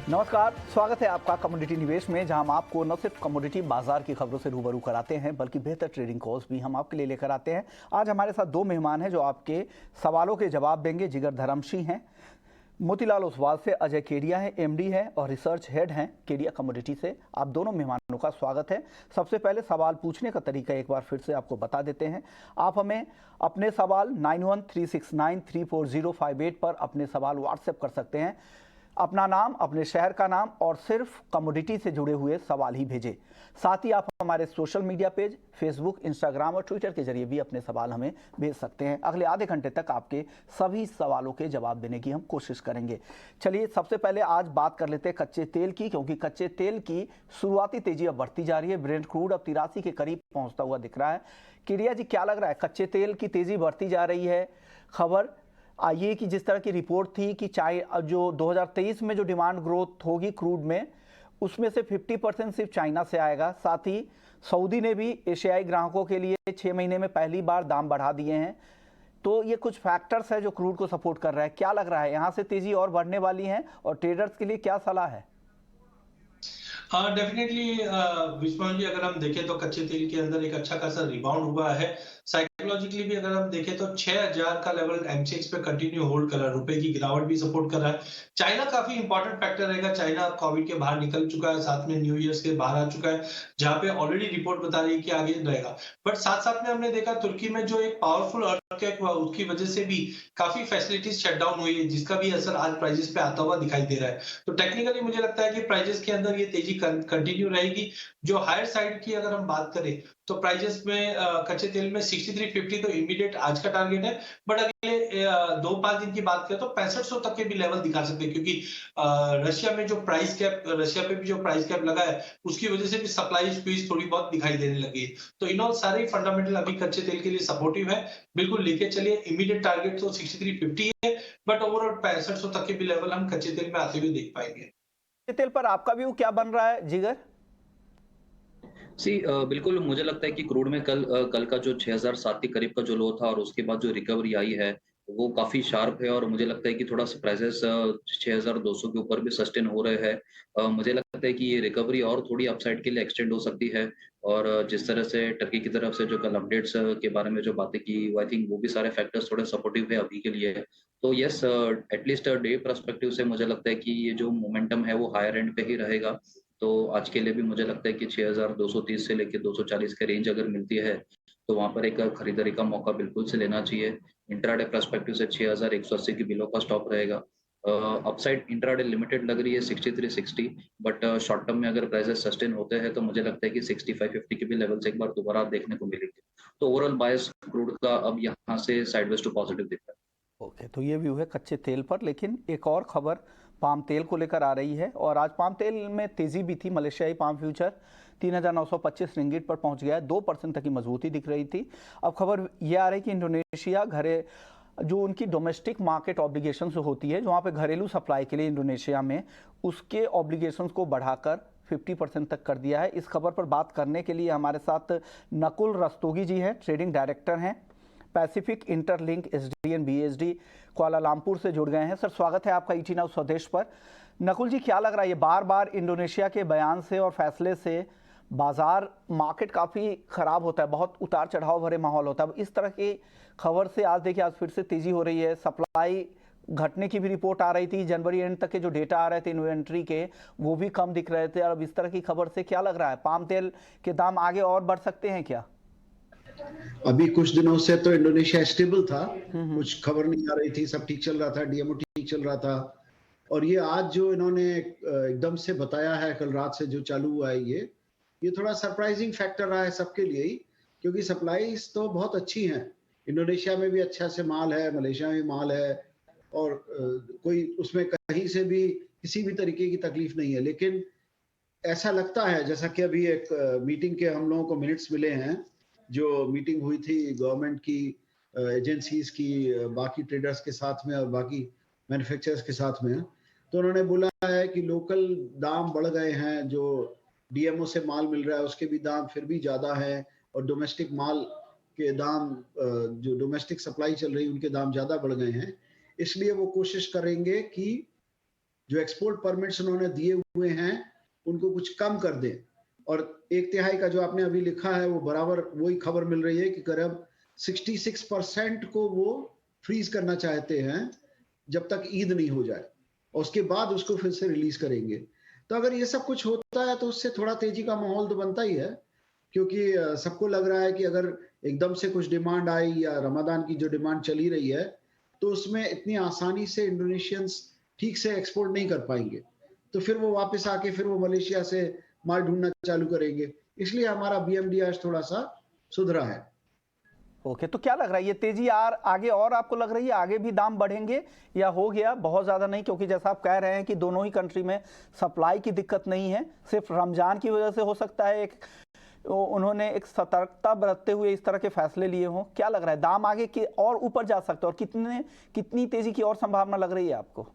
नमस्कार, स्वागत है आपका कमोडिटी निवेश में, जहां हम आपको न सिर्फ कमोडिटी बाजार की खबरों से रूबरू कराते हैं बल्कि बेहतर ट्रेडिंग कोर्स भी हम आपके लिए लेकर आते हैं। आज हमारे साथ दो मेहमान हैं जो आपके सवालों के जवाब देंगे। जिगर धर्मशी हैं मोतीलाल ओसवाल से, अजय केडिया है एमडी है और रिसर्च हेड हैं केडिया कमोडिटी से। आप दोनों मेहमानों का स्वागत है। सबसे पहले सवाल पूछने का तरीका एक बार फिर से आपको बता देते हैं। आप हमें अपने सवाल 9136934058 पर अपने सवाल व्हाट्सएप कर सकते हैं। अपना नाम, अपने शहर का नाम और सिर्फ कमोडिटी से जुड़े हुए सवाल ही भेजें। साथ ही आप हमारे social media page Facebook, Instagram और ट्विटर के जरिए भी अपने सवाल हमें भेज सकते हैं। अगले आधे घंटे तक आपके सभी सवालों के जवाब देने की हम कोशिश करेंगे। चलिए सबसे पहले आज बात कर लेते हैं कच्चे तेल की, क्योंकि कच्चे तेल की शुरुआती तेजी अब बढ़ती जा रही है। ब्रेंट क्रूड अब 83 के करीब पहुंचता हुआ दिख रहा है। केडिया जी, क्या लग रहा है, कच्चे तेल की तेजी बढ़ती जा रही है? खबर आइए कि जिस तरह की रिपोर्ट थी कि जो 2023 में जो डिमांड ग्रोथ होगी क्रूड में, उसमें से 50% सिर्फ चाइना से आएगा। साथ ही सऊदी ने भी एशियाई ग्राहकों के लिए 6 महीने में पहली बार दाम बढ़ा दिए हैं। तो ये कुछ फैक्टर्स है जो क्रूड को सपोर्ट कर रहा है। क्या लग रहा है, यहाँ से तेजी और बढ़ने वाली है और ट्रेडर्स के लिए क्या सलाह है? हाँ, डेफिनेटली विश्वान जी, अगर हम देखें तो कच्चे तेल के अंदर एक अच्छा खासा रिबाउंड हुआ है। साइकोलॉजिकली भी अगर हम देखें तो 6000 का लेवल एमसीएक्स पे कंटिन्यू होल्ड कर रहा है। रुपए की गिरावट भी सपोर्ट कर रहा है। चाइना काफी इंपॉर्टेंट फैक्टर रहेगा। चाइना कोविड के बाहर निकल चुका है, साथ में न्यू ईयर्स के बाहर आ चुका है, जहां पे ऑलरेडी रिपोर्ट बता रही है कि आगे रहेगा। बट साथ साथ में हमने देखा तुर्की में जो एक पावरफुल अर्थक्वेक हुआ, उसकी वजह से भी काफी फैसिलिटीज शट डाउन हुई है, जिसका भी असर आज प्राइसेस पे आता हुआ दिखाई दे रहा है। तो टेक्निकली मुझे लगता है कि प्राइसेस के अंदर ये तेजी कंटिन्यू रहेगी। जो हायर साइड की अगर हम बात करें तो प्राइसेस में कच्चे तेल में 6350 तो इमीडिएट आज का टारगेट है। बट अगले 2-5 दिन की बात करें तो 6500 तक के भी लेवल दिखा सकते हैं, क्योंकि रशिया में जो प्राइस कैप, रशिया पे भी जो प्राइस कैप लगा है, उसकी वजह से भी सप्लाई स्क्वीज थोड़ी बहुत दिखाई देने लगी है। तो इन ऑल सारे फंडामेंटल अभी कच्चे तेल के लिए सपोर्टिव है। बिल्कुल लेके चलिए। इमीडिएट टारगेट तो 6350 है, बट ओवरऑल 6500 तक के भी लेवल हम कच्चे तेल में आते हुए देख पाएंगे। कच्चे तेल पर आपका व्यू क्या बन रहा है जिगर? बिल्कुल मुझे लगता है कि क्रूड में कल का जो 6007 के करीब का जो लो था और उसके बाद जो रिकवरी आई है, वो काफ़ी शार्प है और मुझे लगता है कि थोड़ा प्राइसेस 6200 के ऊपर भी सस्टेन हो रहे हैं। मुझे लगता है कि ये रिकवरी और थोड़ी अपसाइड के लिए एक्सटेंड हो सकती है और जिस तरह से टर्की की तरफ से जो कल अपडेट्स के बारे में जो बातें की, आई थिंक वो भी सारे फैक्टर्स थोड़े सपोर्टिव है अभी के लिए। तो येस, एटलीस्ट डे पर्सपेक्टिव से मुझे लगता है कि ये जो मोमेंटम है वो हायर एंड पे ही रहेगा। तो आज के लिए भी मुझे लगता है कि 6230 से लेके 240 के रेंज अगर मिलती है, तो वहाँ पर एक खरीदारी का मौका बिल्कुल से लेना चाहिए। इंट्राडे पर्सपेक्टिव से 6180 के बिलो का स्टॉप रहेगा। अपसाइड इंट्राडे लिमिटेड लग रही है 6360, बट शॉर्ट टर्म में अगर प्राइसेस सस्टेन होते हैं तो मुझे लगता है कि 6550 के भी लेवल्स एक बार दोबारा देखने को मिलेंगे। तो ओवरऑल बायस क्रूड का अब यहाँ से साइडवेज टू पॉजिटिव दिख रहा है। ओके, तो ये व्यू है कच्चे तेल पर। लेकिन एक और खबर पाम तेल को लेकर आ रही है और आज पाम तेल में तेजी भी थी। मलेशियाई पाम फ्यूचर 3925 रिंगिट पर पहुंच गया है, 2% तक की मजबूती दिख रही थी। अब खबर ये आ रही है कि इंडोनेशिया जो उनकी डोमेस्टिक मार्केट ऑब्लिगेशंस होती है, जो वहाँ पे घरेलू सप्लाई के लिए इंडोनेशिया में, उसके ऑब्लिगेशंस को बढ़ाकर 50% तक कर दिया है। इस खबर पर बात करने के लिए हमारे साथ नकुल रस्तोगी जी हैं, ट्रेडिंग डायरेक्टर हैं Pacific interlink SDN BSD Kuala Lumpur से जुड़ गए हैं। सर, स्वागत है आपका ईटी नाउ स्वदेश पर। नकुल जी, क्या लग रहा है, ये बार बार इंडोनेशिया के बयान से और फैसले से बाजार मार्केट काफ़ी ख़राब होता है, बहुत उतार चढ़ाव भरे माहौल होता है। इस तरह की खबर से आज देखिए, आज फिर से तेज़ी हो रही है। सप्लाई घटने की भी रिपोर्ट आ रही थी, जनवरी एंड तक के जो डेटा आ रहे थे इन्वेंट्री के, वो भी कम दिख रहे थे। और अब इस तरह की खबर से क्या लग रहा है, पाम तेल के दाम आगे और बढ़ सकते हैं क्या? अभी कुछ दिनों से तो इंडोनेशिया स्टेबल था, कुछ खबर नहीं आ रही थी, सब ठीक चल रहा था, डीएमओ ठीक चल रहा था। और ये आज जो इन्होंने एकदम से बताया है, कल रात से जो चालू हुआ है, ये थोड़ा सरप्राइजिंग फैक्टर रहा है सबके लिए ही, क्योंकि सप्लाईज तो बहुत अच्छी हैं। इंडोनेशिया में भी अच्छा से माल है, मलेशिया में माल है और कोई उसमें कहीं से भी किसी भी तरीके की तकलीफ नहीं है। लेकिन ऐसा लगता है, जैसा कि अभी एक मीटिंग के हम लोगों को मिनट्स मिले हैं, जो मीटिंग हुई थी गवर्नमेंट की, एजेंसीज की, बाकी ट्रेडर्स के साथ में और बाकी मैन्युफैक्चरर्स के साथ में, तो उन्होंने बोला है कि लोकल दाम बढ़ गए हैं, जो डीएमओ से माल मिल रहा है उसके भी दाम फिर भी ज़्यादा है, और डोमेस्टिक माल के दाम, जो डोमेस्टिक सप्लाई चल रही है उनके दाम ज़्यादा बढ़ गए हैं। इसलिए वो कोशिश करेंगे कि जो एक्सपोर्ट परमिट्स उन्होंने दिए हुए हैं उनको कुछ कम कर दें। और 1/3 का जो आपने अभी लिखा है वो बराबर वही खबर मिल रही है कि करीब 66% को वो फ्रीज करना चाहते हैं जब तक ईद नहीं हो जाए, और उसके बाद उसको फिर से रिलीज करेंगे। तो अगर ये सब कुछ होता है तो उससे थोड़ा तेजी का माहौल तो बनता ही है, क्योंकि सबको लग रहा है कि अगर एकदम से कुछ डिमांड आई या रमजान की जो डिमांड चली रही है तो उसमें इतनी आसानी से इंडोनेशियंस ठीक से एक्सपोर्ट नहीं कर पाएंगे, तो फिर वो वापस आके फिर वो मलेशिया से माल ढूंढना चालू करेंगे। इसलिए हमारा बीएमडी आज थोड़ा सा सुधरा है। ओके, तो क्या लग रहा है ये तेजी आगे और आपको लग रही है आगे भी दाम बढ़ेंगे या हो गया बहुत ज्यादा नहीं? क्योंकि जैसा आप कह रहे हैं कि दोनों ही कंट्री में सप्लाई की दिक्कत नहीं है, सिर्फ रमजान की वजह से हो सकता है उन्होंने एक सतर्कता बरतते हुए इस तरह के फैसले लिए हों। क्या लग रहा है दाम आगे के और ऊपर जा सकता है और कितनी तेजी की और संभावना लग रही है आपको?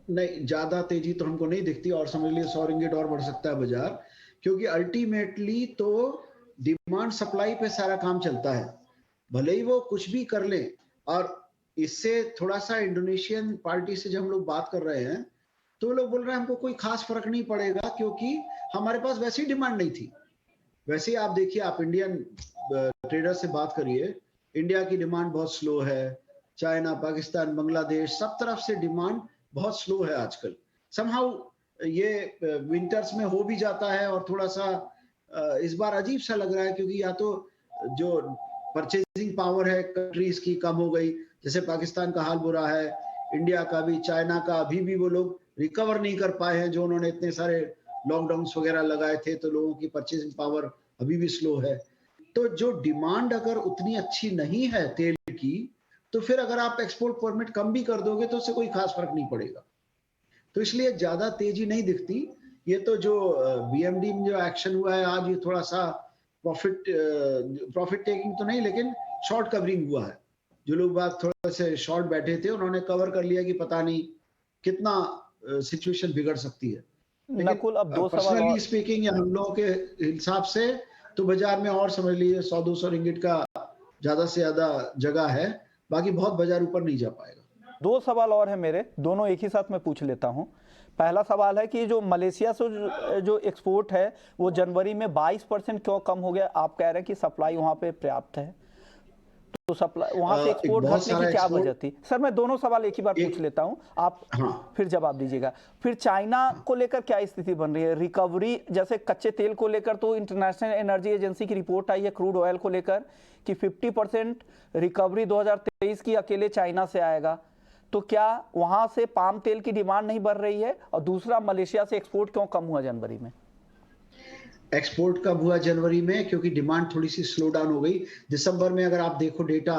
नहीं, ज्यादा तेजी तो हमको नहीं दिखती, और समझ लिए 100 रिंगिट और बढ़ सकता है बाजार, क्योंकि अल्टीमेटली तो डिमांड सप्लाई पे सारा काम चलता है। भले ही वो कुछ भी कर ले, और इससे थोड़ा सा इंडोनेशियन पार्टी से जब हम लोग बात कर रहे हैं तो लोग बोल रहे हैं हमको कोई खास फर्क नहीं पड़ेगा, क्योंकि हमारे पास वैसे ही डिमांड नहीं थी। वैसे ही आप देखिए, आप इंडियन ट्रेडर से बात करिए, इंडिया की डिमांड बहुत स्लो है, चाइना, पाकिस्तान, बांग्लादेश, सब तरफ से डिमांड बहुत स्लो है आजकल। समहाउ ये विंटर्स में हो भी जाता है, और थोड़ा सा इस बार अजीब सा लग रहा है, क्योंकि या तो जो परचेजिंग पावर है कंट्रीज की कम हो गई, जैसे पाकिस्तान का हाल बुरा है, इंडिया का भी, चाइना का अभी भी वो लोग रिकवर नहीं कर पाए हैं, जो उन्होंने इतने सारे लॉकडाउन वगैरह लगाए थे, तो लोगों की परचेजिंग पावर अभी भी स्लो है। तो जो डिमांड अगर उतनी अच्छी नहीं है तेल की, तो फिर अगर आप एक्सपोर्ट परमिट कम भी कर दोगे तो उससे कोई खास फर्क नहीं पड़ेगा। तो इसलिए ज्यादा तेजी नहीं दिखती। ये तो जो बीएमडी में जो एक्शन हुआ है आज, ये थोड़ा सा प्रॉफिट टेकिंग तो नहीं, लेकिन शॉर्ट कवरिंग हुआ है। जो लोग बात थोड़ा से शॉर्ट बैठे थे उन्होंने कवर कर लिया कि पता नहीं कितना सिचुएशन बिगड़ सकती है। नकुल, अब दो सवाल पर्सनली स्पीकिंग या हम लोगों के हिसाब से तो बाजार में और समझ लीजिए 100-200 रिंगिट का ज्यादा से ज्यादा जगह है, बाकी बहुत बाजार ऊपर नहीं जा पाएगा। दो सवाल और है मेरे, दोनों एक ही साथ में पूछ लेता हूं। पहला सवाल है कि जो मलेशिया से जो एक्सपोर्ट है वो जनवरी में 22% क्यों कम हो गया? आप कह रहे हैं कि सप्लाई वहां पे पर्याप्त है, तो सप्लाई वहां से एक्सपोर्ट घटने की क्या वजह थी? सर मैं दोनों सवाल एक ही बार पूछ लेता हूं, आप फिर जवाब दीजिएगा। फिर चाइना को लेकर क्या स्थिति बन रही है? रिकवरी जैसे कच्चे तेल को लेकर तो इंटरनेशनल एनर्जी एजेंसी की रिपोर्ट आई है क्रूड ऑयल को लेकर कि 50% रिकवरी 2023 की अकेले चाइना से आएगा। तो क्या वहां से पाम तेल की डिमांड नहीं बढ़ रही है? और दूसरा, मलेशिया से एक्सपोर्ट क्यों कम हुआ जनवरी में? एक्सपोर्ट कब हुआ जनवरी में? क्योंकि डिमांड थोड़ी सी स्लो डाउन हो गई। दिसंबर में अगर आप देखो डेटा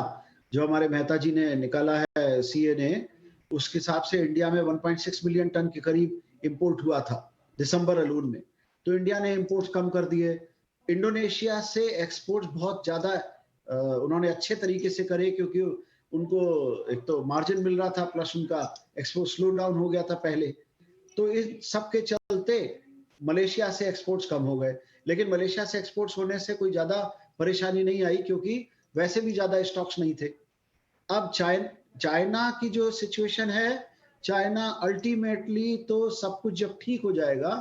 जो हमारे मेहता जी ने निकाला है सीए ने, उसके हिसाब से इंडिया में 1.6 मिलियन टन के करीब इंपोर्ट हुआ था दिसंबर अलोन में। तो इंडिया ने इंपोर्ट कम कर दिए। इंडोनेशिया से एक्सपोर्ट बहुत ज्यादा उन्होंने अच्छे तरीके से करे, क्योंकि उनको एक तो मार्जिन मिल रहा था, प्लस उनका एक्सपोर्ट स्लो डाउन हो गया था पहले। तो इन सब के चलते मलेशिया से एक्सपोर्ट्स कम हो गए। लेकिन मलेशिया से एक्सपोर्ट्स होने से कोई ज्यादा परेशानी नहीं आई, क्योंकि वैसे भी ज्यादा स्टॉक्स नहीं थे। अब चाइना की जो सिचुएशन है, चाइना अल्टीमेटली तो सब कुछ जब ठीक हो जाएगा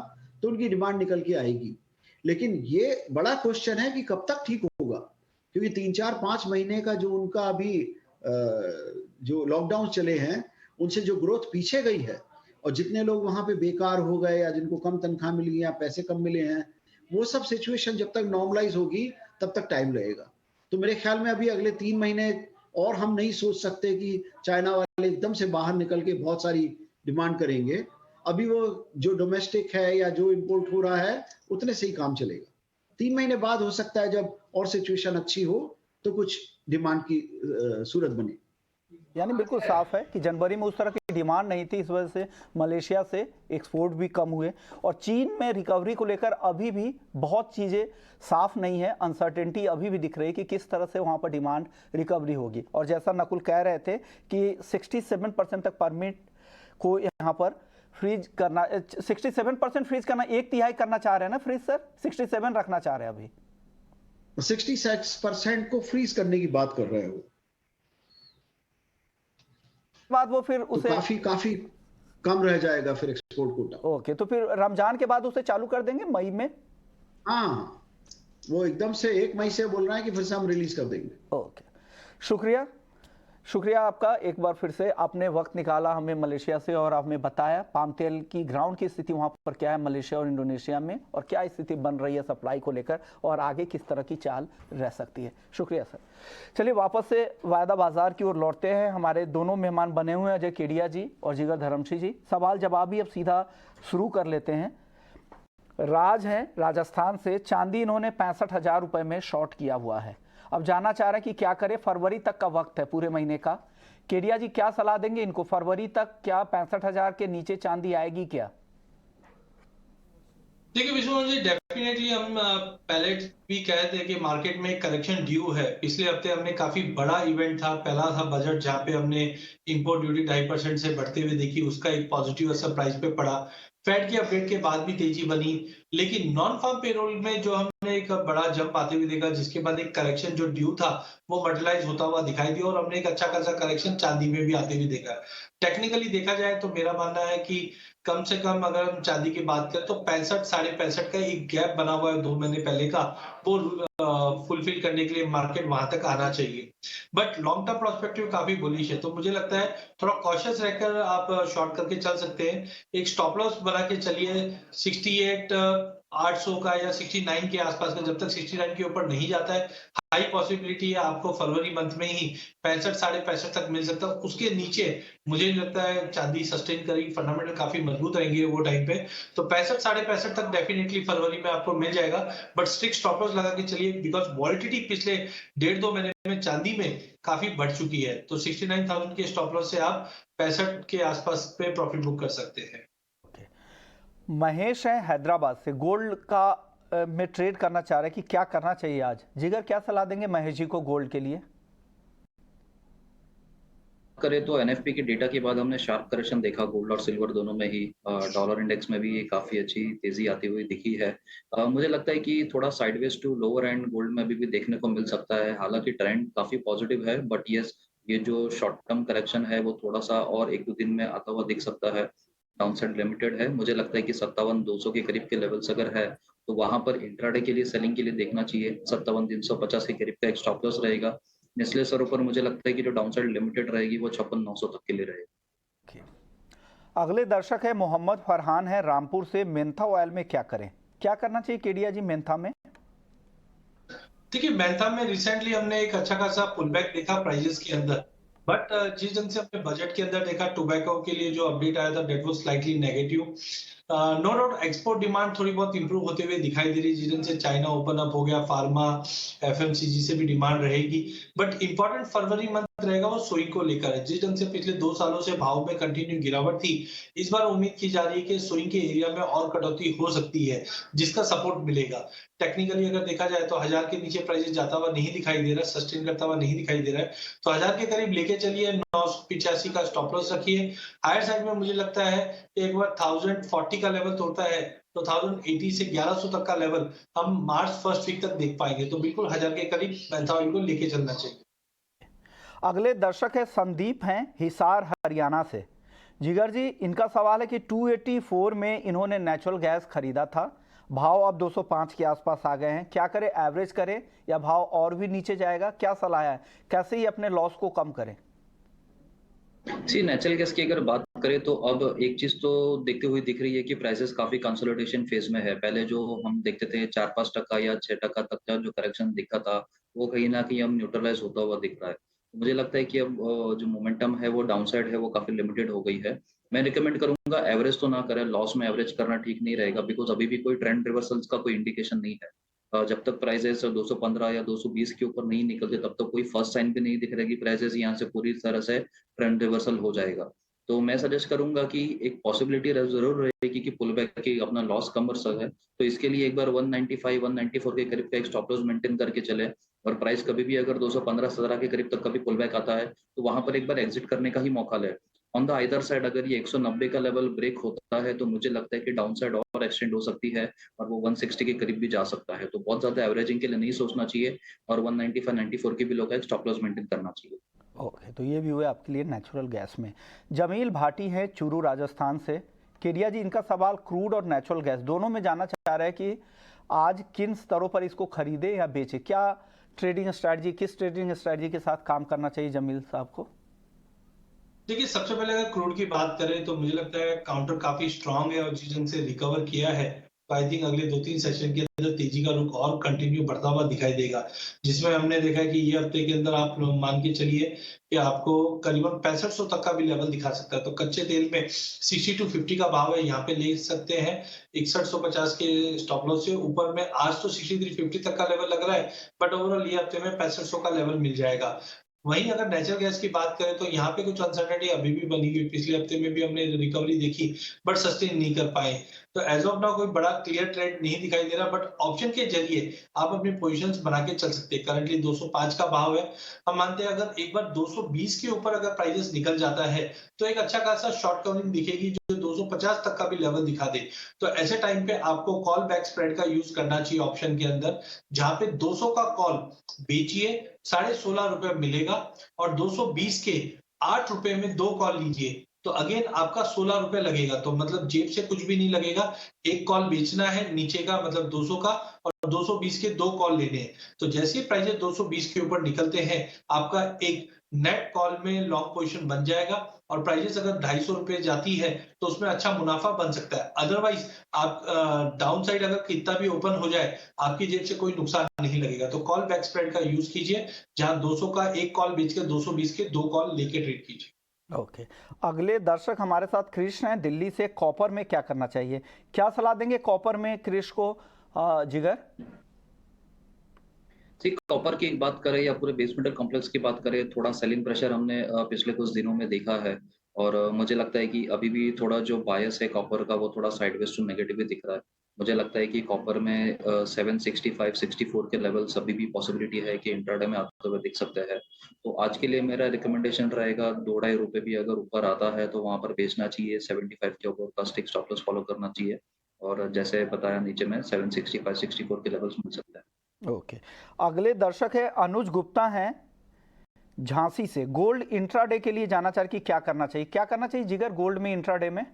तो उनकी डिमांड निकल के आएगी। लेकिन ये बड़ा क्वेश्चन है कि कब तक ठीक होगा, क्योंकि 3-4-5 महीने का जो उनका अभी जो लॉकडाउन चले हैं उनसे जो ग्रोथ पीछे गई है, और जितने लोग वहां पे बेकार हो गए या जिनको कम तनख्वाह मिली या पैसे कम मिले हैं, वो सब सिचुएशन जब तक नॉर्मलाइज होगी तब तक टाइम लगेगा। तो मेरे ख्याल में अभी अगले 3 महीने और हम नहीं सोच सकते कि चाइना वाले एकदम से बाहर निकल के बहुत सारी डिमांड करेंगे। अभी वो जो डोमेस्टिक है या जो इंपोर्ट हो रहा है उतने से ही काम चलेगा। 3 महीने बाद हो सकता है जब और सिचुएशन अच्छी हो तो कुछ डिमांड की सूरत बने। यानी बिल्कुल साफ है कि जनवरी में उस तरह की डिमांड नहीं थी, इस वजह से मलेशिया से एक्सपोर्ट भी कम हुए। और चीन में रिकवरी को लेकर अभी भी बहुत चीज़ें साफ नहीं है, अनसर्टेनिटी अभी भी दिख रही है कि किस तरह से वहाँ पर डिमांड रिकवरी होगी। और जैसा नकुल कह रहे थे कि 67% तक परमिट को यहाँ पर फ्रीज करना, 67% फ्रीज करना, 1/3 करना चाह रहे हैं ना फ्रीज सर? 67 रखना चाह रहे हैं अभी, 66% को फ्रीज करने की बात कर रहे हैं वो। बाद वो फिर तो उसे काफी कम रह जाएगा फिर एक्सपोर्ट कोटा। ओके, तो फिर रमजान के बाद उसे चालू कर देंगे मई में? हाँ, वो एकदम से 1 मई से बोल रहा है कि फिर से हम रिलीज कर देंगे। ओके, शुक्रिया शुक्रिया आपका। एक बार फिर से आपने वक्त निकाला हमें मलेशिया से और आपने बताया पाम तेल की ग्राउंड की स्थिति वहाँ पर क्या है मलेशिया और इंडोनेशिया में, और क्या स्थिति बन रही है सप्लाई को लेकर, और आगे किस तरह की चाल रह सकती है। शुक्रिया सर। चलिए वापस से वायदा बाजार की ओर लौटते हैं। हमारे दोनों मेहमान बने हुए हैं, अजय केडिया जी और जिगर धर्मशी जी। सवाल जवाब ही अब सीधा शुरू कर लेते हैं। राज हैं राजस्थान से, चांदी इन्होंने 65,000 रुपये में शॉर्ट किया हुआ है। अब जानना चाह रहे हैं कि क्या करें, फरवरी तक का वक्त है पूरे महीने का। केडिया जी क्या सलाह देंगे इनको, फरवरी तक क्या 65,000 के नीचे चांदी आएगी क्या? देखिए विष्णु जी, डेफिनेटली हम पहले भी कहे थे कि मार्केट में करेक्शन ड्यू है। पिछले हफ्ते हमने काफी बड़ा इवेंट था, पहला था बजट, जहां पे हमने इंपोर्ट ड्यूटी 2.5% से बढ़ते हुए देखी, उसका एक पॉजिटिव असर प्राइस पे पड़ा। फेड के अपडेट के बाद भी तेजी बनी, लेकिन नॉन फार्म पेरोल में जो हमने एक बड़ा जंप आते हुए देखा, जिसके बाद एक करेक्शन जो ड्यू था वो मटेरियलाइज होता हुआ दिखाई दिया, और हमने एक अच्छा खासा करेक्शन चांदी में भी आते हुए देखा। टेक्निकली देखा जाए तो मेरा मानना है कि कम से कम अगर हम चांदी की बात करें तो 65 साढ़े 65 का एक गैप बना हुआ है 2 महीने पहले का, वो फुलफिल करने के लिए मार्केट वहां तक आना चाहिए। बट लॉन्ग टर्म प्रोस्पेक्टिव काफी बुलिश है, तो मुझे लगता है थोड़ा कॉशियस रहकर आप शॉर्ट करके चल सकते हैं। एक स्टॉप लॉस बना के चलिए 68,800 का या 69 के आसपास का, जब तक 69 के ऊपर नहीं जाता है हाई पॉसिबिलिटी है आपको फरवरी मंथ में ही 65 साढ़े 65 तक मिल सकता है। उसके नीचे मुझे नहीं लगता है चांदी सस्टेन करेगी, फंडामेंटल काफी मजबूत रहेंगे वो टाइम पे। तो 65 साढ़े 65 तक डेफिनेटली फरवरी में आपको मिल जाएगा, बट स्ट्रिक्ट स्टॉप लॉस लगा के चलिए, बिकॉज वॉलिटिलिटी पिछले 1.5-2 महीने में चांदी में काफी बढ़ चुकी है। तो 69,000 के स्टॉप लॉस से आप 65 के आसपास पे प्रॉफिट बुक कर सकते हैं। महेश है हैदराबाद से, गोल्ड का में ट्रेड करना चाह रहे हैं कि क्या करना चाहिए आज। जिगर क्या सलाह देंगे महेश जी को गोल्ड के लिए? करें तो एनएफपी के डेटा के बाद हमने शार्प करेक्शन देखा गोल्ड और सिल्वर दोनों में ही। डॉलर इंडेक्स में भी काफी अच्छी तेजी आती हुई दिखी है। मुझे लगता है कि थोड़ा sideways to lower end gold में भी देखने को मिल सकता है। हालांकि ट्रेंड काफी पॉजिटिव है, बट यस ये जो शॉर्ट टर्म करेक्शन है वो थोड़ा सा और 1-2 दिन में आता हुआ दिख सकता है। डाउनसाइड लिमिटेड है। मुझे लगता है कि 57,200 के करीब के लेवल्स अगर है तो वहां पर इंट्राडे के लिए सेलिंग के लिए देखना चाहिए। 57,350 के करीब का एक स्टॉप लॉस रहेगा। निचले स्तरों पर मुझे लगता है कि जो डाउनसाइड लिमिटेड रहेगी वो 56,900 तक के लिए रहेगी। अगले दर्शक है मोहम्मद फरहान है रामपुर से, मेंथा ऑयल में क्या करें, क्या करना चाहिए केडिया जी मेंथा में? देखिए मेंथा में रिसेंटली हमने एक अच्छा खासा पुलबैक देखा प्राइजेस के अंदर, बट जिस ढंग से हमने बजट के अंदर देखा टोबैको के लिए जो अपडेट आया था that was slightly negative. No doubt export demand थोड़ी बहुत इंप्रूव होते हुए दिखाई दे रही है, जिस ढंग से चाइना ओपन अप हो गया, फार्मा एफएमसीजी से भी डिमांड रहेगी। बट इंपॉर्टेंट फरवरी मंथ रहेगा वो सोई को लेकर है। जिस ढंग से पिछले 2 सालों से भाव में कंटिन्यू गिरावट थी, इस बार उम्मीद की जा रही है कि सोई के एरिया में और कटौती हो सकती है, जिसका सपोर्ट मिलेगा। टेक्निकली अगर देखा जाए तो 1000 के नीचे प्राइसेस जाता हुआ नहीं दिखाई दे रहा, सस्टेन करता हुआ नहीं दिखाई दे रहा है, तो 1000 के करीब लेके चलिए। 985 का स्टॉप लॉस रखिए। हायर साइड में मुझे लगता है एक बार 1040 का लेवल तोड़ता है तो 1080 से 1100 तक का लेवल हम मार्च फर्स्ट वीक तक देख पाएंगे, तो बिल्कुल 1000 के करीब मेंथा ऑयल को लेके चलना चाहिए। अगले दर्शक है संदीप हैं हिसार हरियाणा से। जिगर जी इनका सवाल है कि 284 में इन्होंने नेचुरल गैस खरीदा था, भाव अब 205 के आसपास आ गए हैं, क्या करें, एवरेज करें या भाव और भी नीचे जाएगा, क्या सलाह है, कैसे ही अपने लॉस को कम करें? नेचुरल गैस की अगर बात करें तो अब एक चीज तो देखते हुए दिख रही है कि प्राइसेस काफी कंसोलिडेशन फेज में है। पहले जो हम देखते थे 4-5% या 6% तक का जो करेक्शन दिखा था वो कहीं ना कहीं अब न्यूट्रलाइज होता हुआ दिख रहा है। मुझे लगता है कि अब जो मोमेंटम है वो डाउनसाइड है वो काफी लिमिटेड हो गई है। मैं रिकमेंड करूंगा एवरेज तो ना करें, लॉस में एवरेज करना ठीक नहीं रहेगा, बिकॉज अभी भी कोई ट्रेंड रिवर्सल्स का कोई इंडिकेशन नहीं है। जब तक प्राइसेस 215 या 220 के ऊपर नहीं निकलते तब तक कोई फर्स्ट साइन भी नहीं दिख रहा कि प्राइसेस यहाँ से पूरी तरह से ट्रेंड रिवर्सल हो जाएगा। तो मैं सजेस्ट करूंगा कि एक पॉसिबिलिटी जरूर रहेगी कि पुल बैक की अपना लॉस कम कर सके, तो इसके लिए एक बार 195 194 के करीब का एक स्टॉप लॉस मेंटेन करके चले, और प्राइस कभी भी अगर 215-17 के करीब तक कभी पुल बैक आता है तो वहां पर एक बार एग्जिट करने का ही मौका ले। ऑन द अदर साइड अगर ये 190 का लेवल ब्रेक होता है तो मुझे लगता है कि डाउन साइड और एक्सटेंड हो सकती है और वो 160 के करीब भी जा सकता है। तो बहुत ज्यादा एवरेजिंग के लिए नहीं सोचना चाहिए और 195-94 के भी लोग स्टॉप लॉस मेंटेन करना चाहिए। ओके, तो ये भी हुए आपके लिए नेचुरल गैस में। जमील भाटी हैं चूरू राजस्थान से। केडिया जी, इनका सवाल क्रूड और नेचुरल गैस दोनों में जानना चाह रहे हैं कि आज किन स्तरों पर इसको खरीदे या बेचे, क्या ट्रेडिंग स्ट्रैटेजी, किस ट्रेडिंग स्ट्रैटेजी के साथ काम करना चाहिए जमील साहब को? देखिए, सबसे पहले अगर क्रूड की बात करें तो मुझे लगता है काउंटर काफी स्ट्रांग है और जिस ढंग से रिकवर किया है, तो आई थिंक अगले 2-3 सेशन के अंदर तेजी का रुख और कंटिन्यू बढ़ता हुआ दिखाई देगा। जिसमें हमने देखा है कि ये हफ्ते के अंदर आप मान के चलिए कि आपको करीबन 6500 तक का भी लेवल दिखा सकता है। तो कच्चे तेल में 60 टू 50 का भाव है, यहाँ पे ले सकते हैं 6150 के स्टॉप लॉस से ऊपर में। आज तो 6350 तक का लेवल लग रहा है, बट ओवरऑल ये हफ्ते में 6500 का लेवल मिल जाएगा। वहीं अगर नेचुरल गैस की बात करें तो यहाँ पे कुछ अनसर्टेनिटी अभी भी बनी हुई। पिछले हफ्ते में भी हमने रिकवरी देखी, बट सस्टेन नहीं कर पाए। तो एज ऑफ नाउ कोई बड़ा क्लियर ट्रेंड नहीं दिखाई दे रहा, बट ऑप्शन के जरिए आप अपनी पोजीशंस बना के चल सकते हैं। करंटली 205 का भाव है। हम मानते हैं अगर एक बार 220 के ऊपर अगर प्राइसेस निकल जाता है तो एक अच्छा खासा शॉर्ट कवरिंग दिखेगी जो 250 तक का भी लेवल दिखा दे। तो ऐसे टाइम पे आपको कॉल बैक स्प्रेड का यूज करना चाहिए ऑप्शन के अंदर, जहां पे 200 का कॉल बेचिए, 16.5 रुपए मिलेगा और 220 के 8 रुपए में 2 कॉल लीजिए, तो अगेन आपका 16 रुपए लगेगा। तो मतलब जेब से कुछ भी नहीं लगेगा। एक कॉल बेचना है नीचे का, मतलब 200 का, और 220 के 2 कॉल लेने हैं। तो जैसे ही प्राइसेस 220 के ऊपर निकलते हैं, आपका एक नेट कॉल में लॉन्ग पोजीशन बन जाएगा और प्राइसेस अगर 250 रुपए जाती है तो उसमें अच्छा मुनाफा बन सकता है। अदरवाइज आप डाउन साइड अगर कितना भी ओपन हो जाए, आपकी जेब से कोई नुकसान नहीं लगेगा। तो कॉल बैक स्प्रेड का यूज कीजिए, जहां 200 का एक कॉल बेच के 220 के 2 कॉल लेके ट्रेड कीजिए। ओके, अगले दर्शक हमारे साथ कृष्ण हैं दिल्ली से। कॉपर में क्या करना चाहिए, क्या सलाह देंगे कॉपर में कृष्ण को? जिगर ठीक, कॉपर की बात करें या पूरे बेस मेटल कॉम्प्लेक्स की बात करें, थोड़ा सेलिंग प्रेशर हमने पिछले कुछ दिनों में देखा है और मुझे लगता है कि अभी भी थोड़ा जो बायस है कॉपर का वो थोड़ा साइडवेज टू नेगेटिव ही दिख रहा है। मुझे लगता है कि कॉपर में 765-64 के लेवल्स अभी भी पॉसिबिलिटी है कि इंट्राडे में आते हुए दिख सकते हैं। तो आज के लिए मेरा रिकमेंडेशन रहेगा 2-2.5 रुपए भी अगर ऊपर आता है तो वहां पर बेचना चाहिए। 75 के ऊपर का स्टिक स्टॉप लॉस फॉलो करना चाहिए और जैसे बताया नीचे में 765-64 के लेवल्स मिल सकते हैं। ओके, अगले दर्शक है अनुज गुप्ता हैं झांसी से। गोल्ड इंट्राडे के लिए जाना चाह रहे कि क्या करना चाहिए, क्या करना चाहिए जिगर गोल्ड में इंट्राडे में?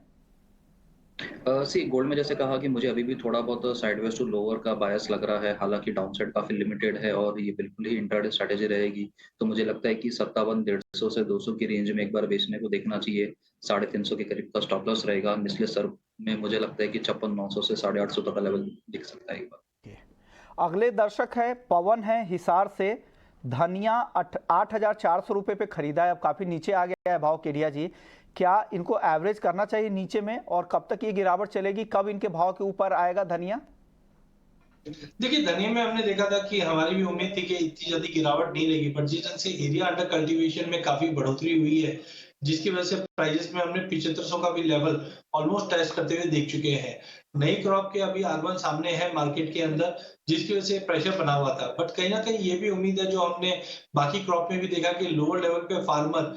सी गोल्ड में जैसे कहा कि मुझे अभी भी थोड़ा बहुत साइडवेज टू लोअर का बायस लग रहा है, हालांकि डाउनसाइड काफी लिमिटेड है और ये बिल्कुल ही इंट्राडे स्ट्रेटेजी रहेगी। तो मुझे लगता है कि 57-150 से 200 की रेंज में एक बार बेचने को देखना चाहिए। 350 के करीब का स्टॉप लॉस रहेगा। निचले स्तर में मुझे लगता है कि 56-900 से 850 तक का लेवल दिख सकता है एक बार। अगले दर्शक है पवन है हिसार से। धनिया 8,400 रुपये पे खरीदा है, अब काफी नीचे आ गया है भाव। केडिया जी, क्या इनको एवरेज करना चाहिए नीचे में और कब तक ये गिरावट चलेगी, कब इनके भाव के ऊपर आएगा धनिया? देखिए, धनिया में हमने देखा था कि हमारी भी उम्मीद थी कि इतनी जल्दी गिरावट नहीं रहेगी, बट जिस ढंग से एरिया अंडर कल्टीवेशन में काफी बढ़ोतरी हुई है, जिसकी वजह से प्राइसेस में हमने 7500 का भी लेवल ऑलमोस्ट टेस्ट करते हुए देख चुके हैं। नई क्रॉप के अभी आगमन सामने है मार्केट के अंदर, जिसकी वजह से प्रेशर बना हुआ था। बट कहीं ना कहीं ये भी उम्मीद है, जो हमने बाकी क्रॉप में भी देखा, कि लोअर लेवल पे फार्मर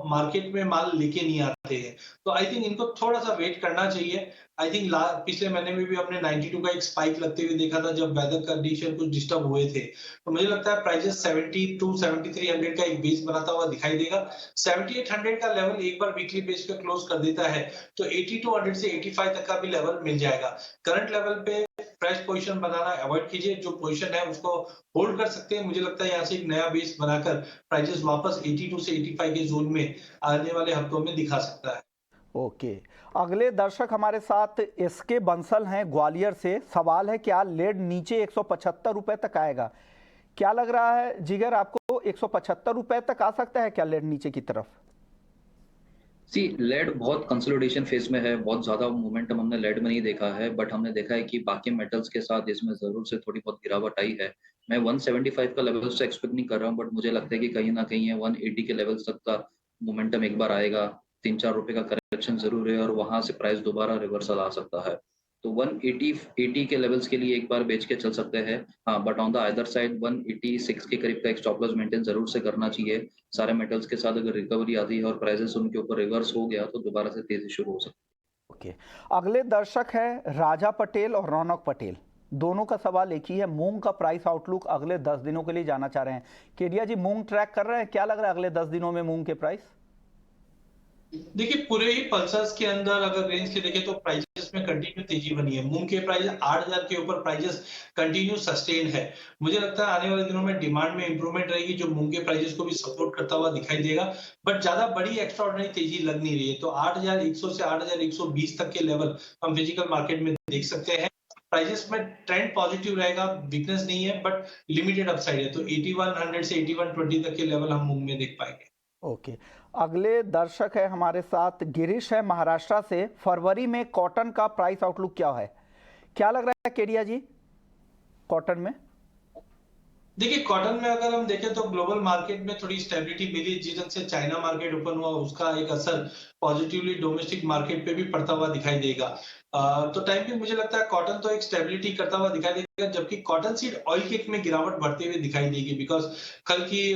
मार्केट में माल लेके नहीं आते हैं। तो आई थिंक इनको थोड़ा सा वेट करना चाहिए। आई थिंक पिछले महीने में भी हमने 92 का एक स्पाइक लगते हुए देखा था जब वेदर कंडीशन कुछ डिस्टर्ब हुए थे। तो मुझे लगता है प्राइसेस 72-7300 का एक बेस बनाता हुआ दिखाई देगा। 7800 का लेवल एक बार वीकली बेस पे क्लोज कर देता है तो 8200 से 85 तक का भी लेवल मिल जाएगा। करंट लेवल पे फ्रेश पोजीशन बनाना अवॉइड कीजिए, जो पोजीशन है उसको होल्ड कर सकते हैं। मुझे लगता है यहाँ से एक नया बेस बनाकर प्राइसेस वापस 82 से 85 के जोन में आने वाले हफ्तों में दिखा सकता है। ओके, अगले दर्शक हमारे साथ एसके बंसल हैं ग्वालियर से। सवाल है, क्या लेड नीचे 175 रुपए तक आएगा? क्या लग रहा है जिगर आपको, 175 रुपए तक आ सकता है क्या लेड नीचे की तरफ? सी लेड बहुत कंसोलिडेशन फेज में है, बहुत ज्यादा मोमेंटम हमने लेड में नहीं देखा है, बट हमने देखा है कि बाकी मेटल्स के साथ इसमें जरूर से थोड़ी बहुत गिरावट आई है। मैं 175 का लेवल से एक्सपेक्ट नहीं कर रहा हूँ, बट मुझे लगता है कि कहीं ना कहीं 180 के लेवल तक का मोमेंटम एक बार आएगा। 3-4 रुपए का करेक्शन जरूर है और वहां से प्राइस दोबारा रिवर्सल आ सकता है। तो 180 के लेवल्स के लिए एक बार बेच के चल सकते हैं। हाँ, but on the other side 186 के करीब का एक स्टॉप लॉस मेंटेन जरूर से करना चाहिए। सारे मेटल्स के साथ अगर रिकवरी आती है और प्राइसेस उनके ऊपर रिवर्स हो गया तो दोबारा से तेजी शुरू हो सकती है। ओके, अगले दर्शक है राजा पटेल और रौनक पटेल। दोनों का सवाल एक ही है, मूंग का प्राइस आउटलुक अगले 10 दिनों के लिए जानना चाह रहे हैं। केडिया जी, मूंग ट्रैक कर रहे हैं, क्या लग रहा है अगले 10 दिनों में मूंग के प्राइस? देखिए पूरे ही पल्सर्स के अंदर अगर रेंज के देखें तो प्राइजेस में कंटिन्यू तेजी बनी है। मूंग के प्राइस 8000 के ऊपर प्राइजेस कंटिन्यू सस्टेन है। मुझे लगता है आने वाले दिनों में डिमांड में इंप्रूवमेंट रहेगी, जो मूंग के प्राइजेस को भी सपोर्ट करता हुआ दिखाई देगा, बट ज्यादा बड़ी एक्स्ट्राऑर्डिनरी तेजी लग नहीं रही है। तो 8100 से 8120 तक के लेवल हम फिजिकल मार्केट में देख सकते हैं। प्राइजेस में ट्रेंड पॉजिटिव रहेगा, वीकनेस नहीं है, बट लिमिटेड अपसाइड है। तो 8100 से 8120 तक के लेवल हम मूंग में देख पाएंगे। ओके, अगले दर्शक है हमारे साथ, गिरीश है महाराष्ट्र से। फरवरी में कॉटन का प्राइस आउटलुक क्या है, क्या लग रहा है केडिया जी कॉटन में? देखिए कॉटन में अगर हम देखें तो ग्लोबल मार्केट में थोड़ी स्टेबिलिटी मिली, जिस ढंग से चाइना मार्केट ओपन हुआ उसका एक असर पॉजिटिवली डोमेस्टिक मार्केट पे भी पड़ता हुआ दिखाई देगा। तो टाइम पे मुझे लगता है कॉटन तो एक स्टेबिलिटी करता हुआ दिखाई देगा, जबकि कॉटन सीड ऑयल केक में गिरावट बढ़ते हुए दिखाई देगी, बिकॉज कल की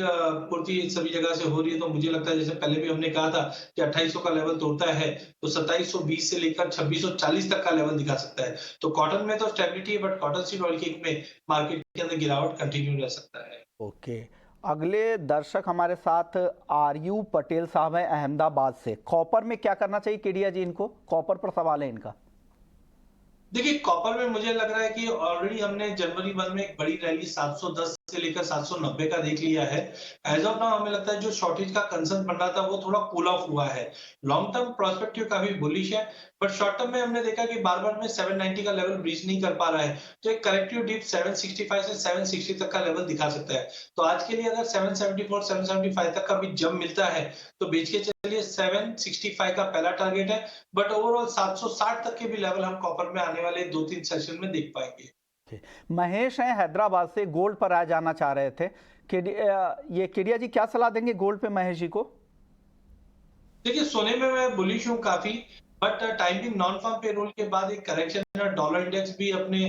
पूर्ति सभी जगह से हो रही है। तो मुझे लगता है जैसे पहले भी हमने कहा था कि 2800 का लेवल तोड़ता है तो 2720 से लेकर 2640 तक का लेवल दिखा सकता है। तो कॉटन में तो स्टेबिलिटी है, but cotton seed oil cake में मार्केट के अंदर गिरावट कंटिन्यू रह सकता है। ओके, अगले दर्शक हमारे साथ आरयू पटेल साहब हैं अहमदाबाद से। कॉपर में क्या करना चाहिए केडिया जी इनको? कॉपर पर सवाल है इनका। देखिए कॉपर में मुझे लग रहा है कि ऑलरेडी हमने जनवरी 1 में एक बड़ी रैली 710 से लेकर 790 का देख लिया है। एज ऑफ नाउ हमें लगता है जो शॉर्टेज का कंसर्न बन रहा था वो थोड़ा कूल ऑफ हुआ है। लॉन्ग टर्म प्रोस्पेक्टिव काफी बुलिश है, बट शॉर्ट टर्म में हमने देखा कि बार बार में 790 का लेवल ब्रीच नहीं कर पा रहा है। तो एक करेक्टिव डिप 765 से 760 तक का लेवल दिखा सकता है। तो आज के लिए अगर 774 775 तक का भी जंप मिलता है तो बेच के चलिए। 765 का पहला टारगेट है, बट ओवरऑल 760 तक के भी लेवल हम कॉपर में आने वाले 2-3 सेशन में देख पाएंगे। महेश हैं हैदराबाद से, गोल्ड पर राय जानना चाह रहे थे। ये केडिया जी क्या सलाह देंगे गोल्ड पे महेश जी को? देखिए सोने में मैं बुलिश हूँ काफी, but timing non farm payroll के बाद एक करेक्शन है। डॉलर इंडेक्स भी अपने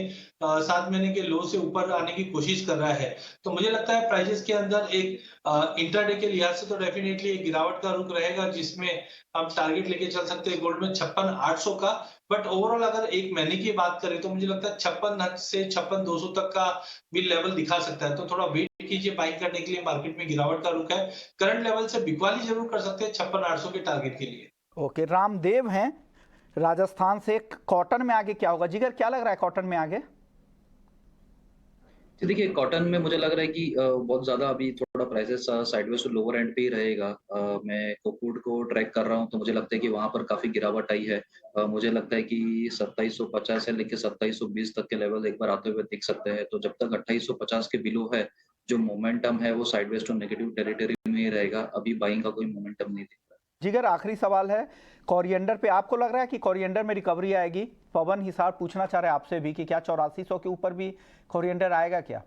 7 महीने के लो से ऊपर आने की कोशिश कर रहा है। तो मुझे लगता है प्राइजेस के अंदर एक इंट्राडे के लिहाज से तो डेफिनेटली एक गिरावट का रुख रहेगा, जिसमें हम टारगेट लेके चल सकते हैं गोल्ड में 56,800 का। बट ओवरऑल अगर एक महीने की बात करें तो मुझे लगता है 56 से 56,200 तक का भी लेवल दिखा सकता है। तो थोड़ा वेट कीजिए बाइंग करने के लिए, मार्केट में गिरावट का रुख है। करंट लेवल से बिकवाली जरूर कर सकते हैं 56,800 के टारगेट के लिए। ओके, रामदेव हैं राजस्थान से। कॉटन में आगे क्या होगा जिगर, क्या लग रहा है कॉटन में आगे? देखिए कॉटन में मुझे लग रहा है कि बहुत ज्यादा अभी थोड़ा prices sideways to lower end पे ही रहेगा। मैं कोकूड को ट्रैक कर रहा हूं तो मुझे लगता है कि वहां पर काफी गिरावट आई है। मुझे लगता है कि 2750 से लेकर 2720 तक के लेवल एक बार आते हुए दिख सकते हैं। तो जब तक 2850 के बिलो है, जो मोमेंटम है वो साइडवेज टू नेगेटिव टेरिटरी में ही रहेगा। अभी बाइंग का कोई मोमेंटम नहीं दिख रहा। जिगर आखिरी सवाल है कोरिएंडर पे, आपको लग रहा है कि कोरिएंडर में रिकवरी आएगी? पवन हिसार पूछना चाह रहे हैं आपसे भी कि क्या 8400 के ऊपर भी कोरिएंडर आएगा क्या?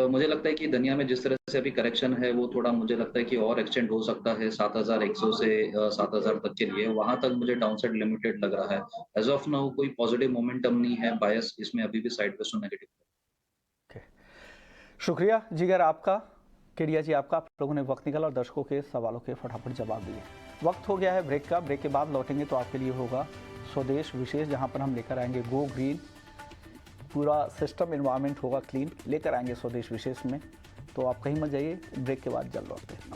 मुझे लगता है कि दुनिया में जिस तरह से अभी करेक्शन है वो थोड़ा मुझे लगता है कि और एक्सटेंड हो सकता है 7100 से 7000 तक के लिए। वहां तक मुझे डाउनसाइड लिमिटेड लग रहा है। एज ऑफ नाउ कोई पॉजिटिव मोमेंटम नहीं है, बायस इसमें अभी भी साइडवेज टू नेगेटिव। शुक्रिया जिगर आपका। केडिया जी आपका, आप लोगों ने वक्त निकाला और दर्शकों के सवालों के फटाफट जवाब दिए। वक्त हो गया है ब्रेक का। ब्रेक के बाद लौटेंगे तो आपके लिए होगा स्वदेश विशेष, जहां पर हम लेकर आएंगे गो ग्रीन, पूरा सिस्टम एनवायरनमेंट होगा क्लीन, लेकर आएंगे स्वदेश विशेष में। तो आप कहीं मत जाइए, ब्रेक के बाद जल्द लौटते हैं।